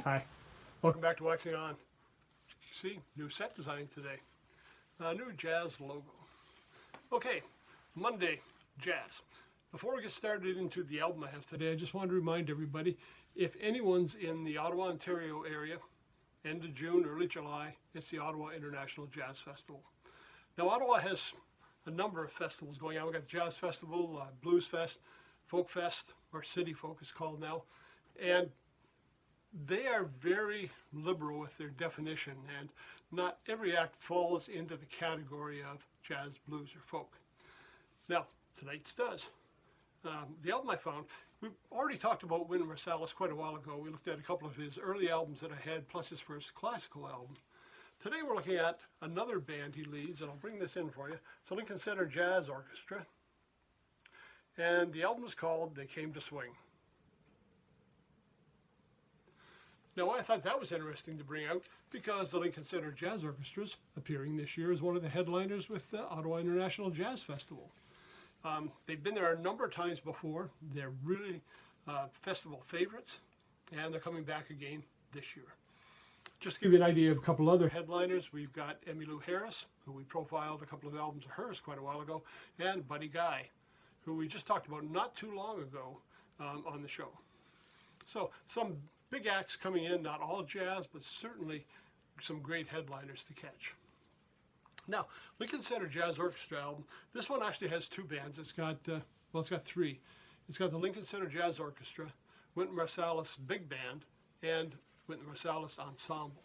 Hi, welcome back to Waxing On. See, new set design today. New jazz logo. Okay, Monday, jazz. Before we get started into the album I have today, I just want to remind everybody, if anyone's in the Ottawa, Ontario area, end of June, early July, it's the Ottawa International Jazz Festival. Now, Ottawa has a number of festivals going on. We've got the Jazz Festival, Blues Fest, Folk Fest, or City Folk is called now. And they are very liberal with their definition, and not every act falls into the category of jazz, blues, or folk. Now, tonight's does. The album I found, we've already talked about Wynton Marsalis quite a while ago. We looked at a couple of his early albums that I had, plus his first classical album. Today we're looking at another band he leads, and I'll bring this in for you. It's a Lincoln Center Jazz Orchestra, and the album is called They Came to Swing. Now, I thought that was interesting to bring out because the Lincoln Center Jazz Orchestra is appearing this year as one of the headliners with the Ottawa International Jazz Festival. They've been there a number of times before. They're really festival favorites, and they're coming back again this year. Just to give you an idea of a couple other headliners, we've got Emmylou Harris, who we profiled a couple of albums of hers quite a while ago, and Buddy Guy, who we just talked about not too long ago on the show. So some big acts coming in, not all jazz, but certainly some great headliners to catch. Now, Lincoln Center Jazz Orchestra album, this one actually has two bands. It's got three. It's got the Lincoln Center Jazz Orchestra, Wynton Marsalis Big Band, and Wynton Marsalis Ensemble.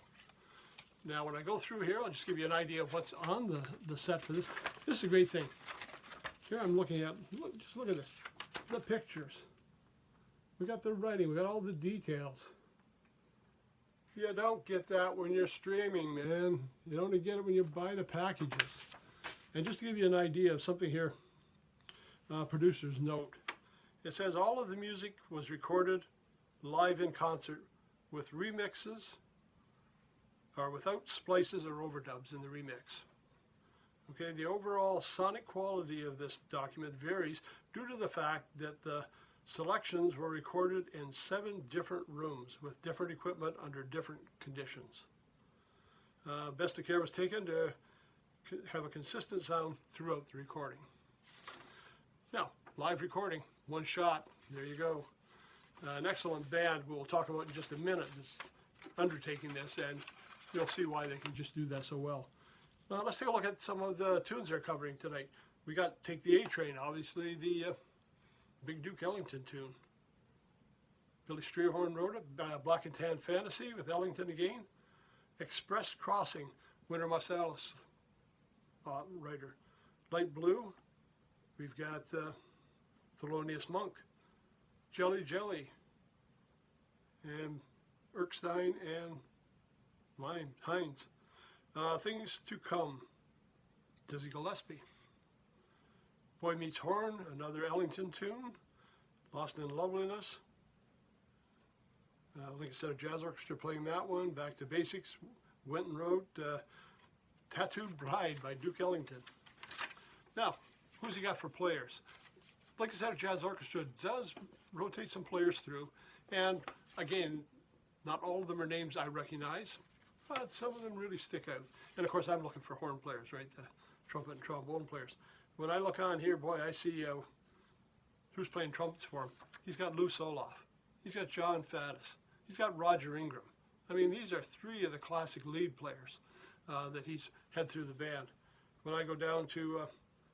Now, when I go through here, I'll just give you an idea of what's on the set for this. This is a great thing. Here I'm looking at, just look at this, the pictures. We got the writing, we got all the details. You don't get that when you're streaming, man. You only get it when you buy the packages. And just to give you an idea of something here, producer's note. It says all of the music was recorded live in concert with remixes or without splices or overdubs in the remix. Okay, the overall sonic quality of this document varies due to the fact that the selections were recorded in 7 different rooms with different equipment under different conditions. Best of care was taken to have a consistent sound throughout the recording. Now, live recording, one shot, there you go. An excellent band we'll talk about in just a minute is undertaking this, and you'll see why they can just do that so well. Let's take a look at some of the tunes they're covering tonight. We got Take the A Train, obviously the Big Duke Ellington tune. Billy Strayhorn wrote it, Black and Tan Fantasy with Ellington again. Express Crossing, Wynton Marsalis writer. Light Blue, we've got Thelonious Monk. Jelly Jelly, and Erskine and Hines. Things to Come, Dizzy Gillespie. Boy Meets Horn, another Ellington tune. Lost in Loveliness. Lincoln Center Jazz Orchestra playing that one. Back to Basics, Wynton wrote Tattooed Bride by Duke Ellington. Now, who's he got for players? Lincoln Center Jazz Orchestra does rotate some players through, and again, not all of them are names I recognize, but some of them really stick out. And of course, I'm looking for horn players, right? The trumpet and trombone players. When I look on here, boy, I see who's playing trumpets for him. He's got Lou Soloff. He's got John Faddis. He's got Roger Ingram. I mean, these are 3 of the classic lead players that he's had through the band. When I go down to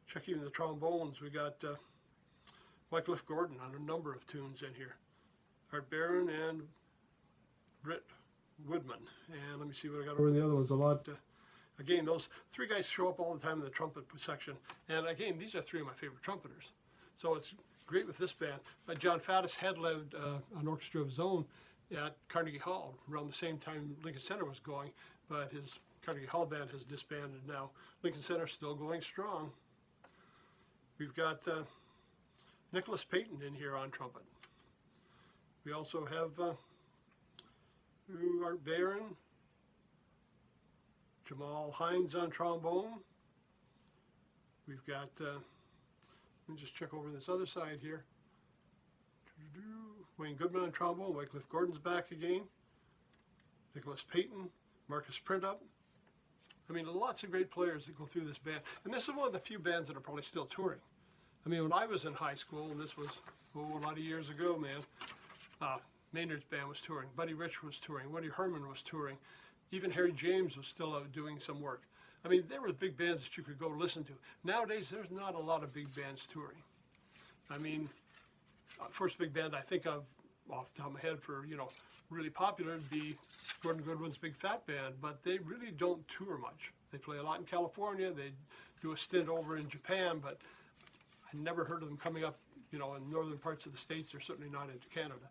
check even the trombones, we got Wycliffe Gordon on a number of tunes in here. Art Barron and Britt Woodman. And let me see what I got over in the other ones. A lot. Again, those 3 guys show up all the time in the trumpet section. And again, these are 3 of my favorite trumpeters. So it's great with this band. John Faddis had led an orchestra of his own at Carnegie Hall around the same time Lincoln Center was going, but his Carnegie Hall band has disbanded now. Lincoln Center still going strong. We've got Nicholas Payton in here on trumpet. We also have Art Barron, Jamal Hines on trombone. We've got, let me just check over this other side here. Wayne Goodman on trombone, Wycliffe Gordon's back again. Nicholas Payton, Marcus Printup. I mean, lots of great players that go through this band. And this is one of the few bands that are probably still touring. I mean, when I was in high school, and this was a lot of years ago, man, Maynard's band was touring, Buddy Rich was touring, Woody Herman was touring, even Harry James was still out doing some work. I mean, there were big bands that you could go listen to. Nowadays, there's not a lot of big bands touring. I mean, first big band I think of off the top of my head for, really popular would be Gordon Goodwin's Big Fat Band, but they really don't tour much. They play a lot in California, they do a stint over in Japan, but I never heard of them coming up, in northern parts of the States, or certainly not into Canada.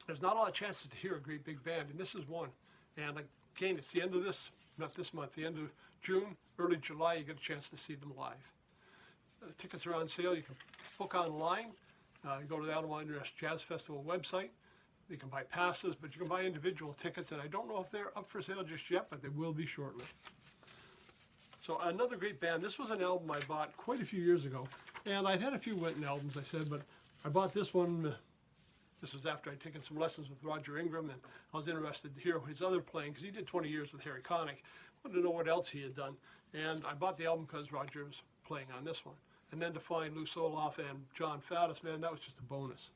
There's not a lot of chances to hear a great big band, and this is one. And again, it's the end of not this month, the end of June, early July, you get a chance to see them live. Tickets are on sale. You can book online. You go to the Ottawa International Jazz Festival website. You can buy passes, but you can buy individual tickets, and I don't know if they're up for sale just yet, but they will be shortly. So another great band. This was an album I bought quite a few years ago, and I'd had a few Wynton albums, I said, but I bought this one. This was after I'd taken some lessons with Roger Ingram, and I was interested to hear his other playing, because he did 20 years with Harry Connick. I wanted to know what else he had done, and I bought the album because Roger was playing on this one. And then to find Lou Soloff and John Faddis, man, that was just a bonus.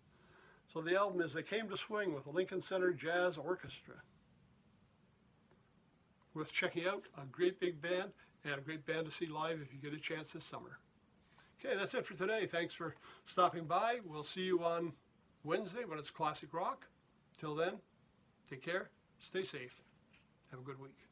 So the album is They Came to Swing with the Lincoln Center Jazz Orchestra. Worth checking out, a great big band, and a great band to see live if you get a chance this summer. Okay, that's it for today. Thanks for stopping by. We'll see you on Wednesday when it's Classic Rock. Till then, take care, stay safe, have a good week.